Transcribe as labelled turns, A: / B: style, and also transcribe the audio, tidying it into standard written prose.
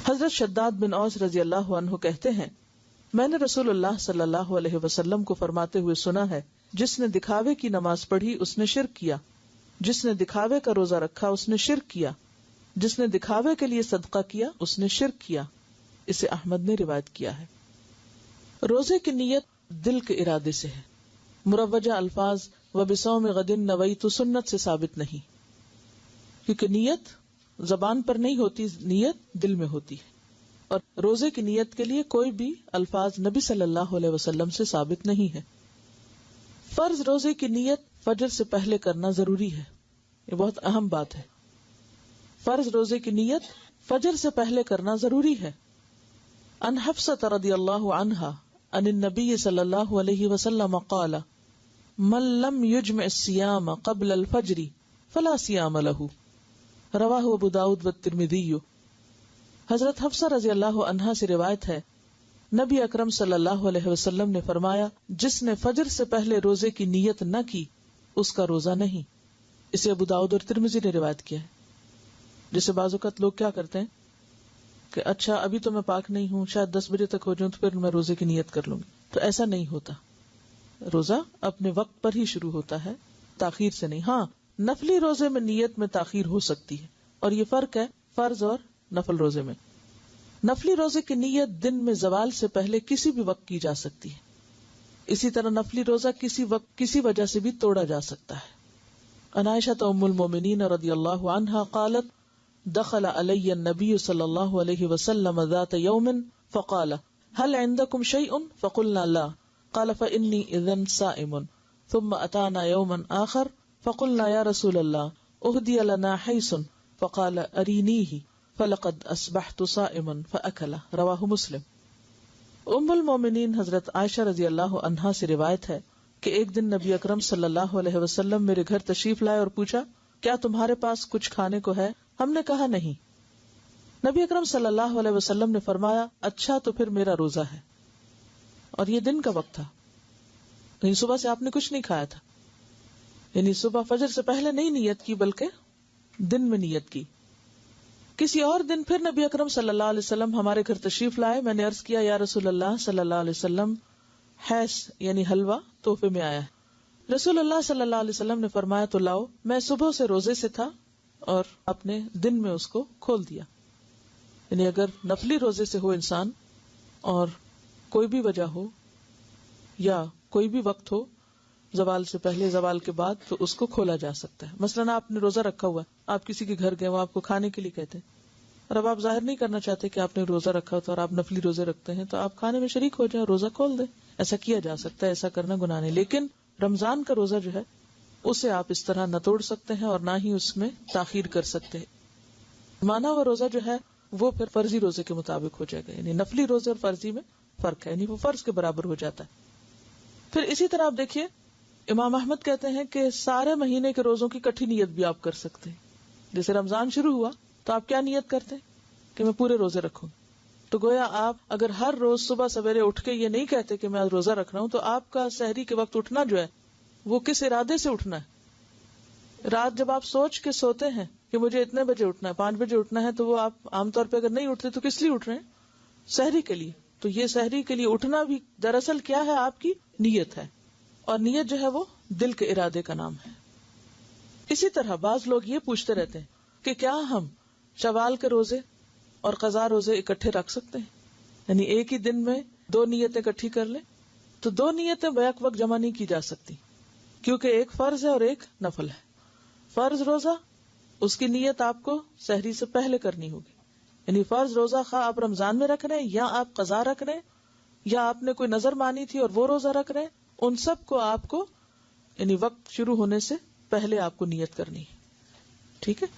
A: حضرت شداد بن اوس رضی اللہ عنہ کہتے ہیں میں نے رسول اللہ صلی اللہ علیہ وسلم کو فرماتے ہوئے سنا ہے جس نے دکھاوے کی نماز پڑھی اس نے شرک کیا، جس نے دکھاوے کا روزہ رکھا اس نے شرک کیا، جس نے دکھاوے کے لیے صدقہ کیا اس نے شرک کیا۔ اسے احمد نے روایت کیا ہے۔ روزے کی نیت دل کے ارادے سے ہے۔ مروجہ الفاظ و بصوم غد نویت سنت سے ثابت نہیں، کیونکہ نیت زبان پر نہیں ہوتی، نیت دل میں ہوتی ہے، اور روزے کی نیت کے لیے کوئی بھی الفاظ نبی صلی اللہ علیہ وسلم سے ثابت نہیں ہے۔ فرض روزے کی نیت فجر سے پہلے کرنا ضروری ہے، یہ بہت اہم بات ہے۔ فرض روزے کی نیت فجر سے پہلے کرنا ضروری ہے۔ ان حفصہ رضی اللہ عنہا ان النبی صلی اللہ علیہ وسلم قال من لم یجمع الصیام قبل الفجر فلا صیام له، رواہ ابو داؤد والترمذی۔ حضرت حفصہ رضی اللہ عنہا سے روایت ہے نبی اکرم صلی اللہ علیہ وسلم نے فرمایا جس نے فجر سے پہلے روزے کی نیت نہ کی اس کا روزہ نہیں۔ اسے ابو داؤد اور ترمذی نے روایت کیا ہے۔ جیسے بعض اوقات لوگ کیا کرتے ہیں کہ اچھا ابھی تو میں پاک نہیں ہوں، شاید 10 بجے تک ہو جاؤں تو پھر میں روزے کی نیت کر لوں گی، تو ایسا نہیں ہوتا۔ روزہ اپنے وقت پر ہی شروع ہوتا ہے، تاخیر سے نہیں۔ ہاں نفلی روزے میں نیت میں تاخیر ہو سکتی ہے، اور یہ فرق ہے فرض اور نفل روزے میں۔ نفلی روزے کی نیت دن میں زوال سے پہلے کسی بھی وقت کی جا سکتی ہے، اسی طرح نفلی روزہ کسی وقت کسی وجہ سے بھی توڑا جا سکتا ہے۔ عن عائشہ ام المؤمنین رضی اللہ عنہا قالت دخل علی النبی صلی اللہ علیہ وسلم ذات یوم فقال هل عندکم شیء فقلنا لا قال فانی اذن صائم ثم اتانا یوما آخر فقلنا یا رسول اللہ اہدی لنا حیث فقال ارینیہ فلقد اصبحت صائما فاکل، رواہ مسلم۔ ام المومنین حضرت عائشہ رضی اللہ عنہا سے روایت ہے کہ ایک دن نبی اکرم صلی اللہ علیہ وسلم میرے گھر تشریف لائے اور پوچھا کیا تمہارے پاس کچھ کھانے کو ہے؟ ہم نے کہا نہیں۔ نبی اکرم صلی اللہ علیہ وسلم نے فرمایا اچھا تو پھر میرا روزہ ہے، اور یہ دن کا وقت تھا، یعنی صبح سے آپ نے کچھ نہیں کھایا تھا، یعنی صبح فجر سے پہلے نہیں نیت کی بلکہ دن میں نیت کی۔ کسی اور دن پھر نبی اکرم صلی اللہ علیہ وسلم ہمارے گھر تشریف لائے، میں نے عرض کیا یا رسول اللہ صلی اللہ علیہ وسلم حیث یعنی حلوہ تحفے میں آیا ہے۔ رسول اللہ صلی اللہ علیہ وسلم نے فرمایا تو لاؤ۔ میں صبح سے روزے سے تھا اور اپنے دن میں اس کو کھول دیا۔ یعنی اگر نفلی روزے سے ہو انسان اور کوئی بھی وجہ ہو یا کوئی بھی وقت ہو، زوال سے پہلے زوال کے بعد، تو اس کو کھولا جا سکتا ہے۔ مثلاً آپ نے روزہ رکھا ہوا ہے، آپ کسی کے گھر گئے، وہ آپ کو کھانے کے لیے کہتے ہیں، اور اب آپ ظاہر نہیں کرنا چاہتے کہ آپ نے روزہ رکھا ہوتا اور آپ نفلی روزے رکھتے ہیں، تو آپ کھانے میں شریک ہو جائیں، روزہ کھول دیں۔ ایسا کیا جا سکتا ہے، ایسا کرنا گناہ نہیں۔ لیکن رمضان کا روزہ جو ہے اسے آپ اس طرح نہ توڑ سکتے ہیں اور نہ ہی اس میں تاخیر کر سکتے ہیں۔ مانا ہوا روزہ جو ہے وہ پھر فرضی روزے کے مطابق ہو جائے گا، یعنی نفلی روزے اور فرضی میں فرق ہے، یعنی وہ فرض کے برابر ہو جاتا ہے۔ پھر اسی طرح آپ دیکھیے امام احمد کہتے ہیں کہ سارے مہینے کے روزوں کی کٹھی نیت بھی آپ کر سکتے ہیں۔ جیسے رمضان شروع ہوا تو آپ کیا نیت کرتے ہیں کہ میں پورے روزے رکھوں، تو گویا آپ اگر ہر روز صبح سویرے اٹھ کے یہ نہیں کہتے کہ میں روزہ رکھ رہا ہوں، تو آپ کا سحری کے وقت اٹھنا جو ہے وہ کس ارادے سے اٹھنا ہے؟ رات جب آپ سوچ کے سوتے ہیں کہ مجھے اتنے بجے اٹھنا ہے، 5 بجے اٹھنا ہے، تو وہ آپ عام طور پہ اگر نہیں اٹھتے تو کس لیے اٹھ رہے ہیں؟ سحری کے لیے۔ تو یہ سحری کے لیے اٹھنا بھی دراصل کیا ہے؟ آپ کی نیت ہے، اور نیت جو ہے وہ دل کے ارادے کا نام ہے۔ اسی طرح بعض لوگ یہ پوچھتے رہتے ہیں کہ کیا ہم شوال کے روزے اور قضا روزے اکٹھے رکھ سکتے ہیں؟ یعنی ایک ہی دن میں 2 نیتیں اکٹھی کر لیں؟ تو 2 نیتیں بیک وقت جمع نہیں کی جا سکتی، کیونکہ ایک فرض ہے اور ایک نفل ہے۔ فرض روزہ اس کی نیت آپ کو سحری سے پہلے کرنی ہوگی، یعنی فرض روزہ خواہ آپ رمضان میں رکھ رہے ہیں یا آپ قضا رکھ رہے ہیں یا آپ نے کوئی نظر مانی تھی اور وہ روزہ رکھ رہے ہیں، ان سب کو آپ کو یعنی وقت شروع ہونے سے پہلے آپ کو نیت کرنی ہے۔ ٹھیک ہے۔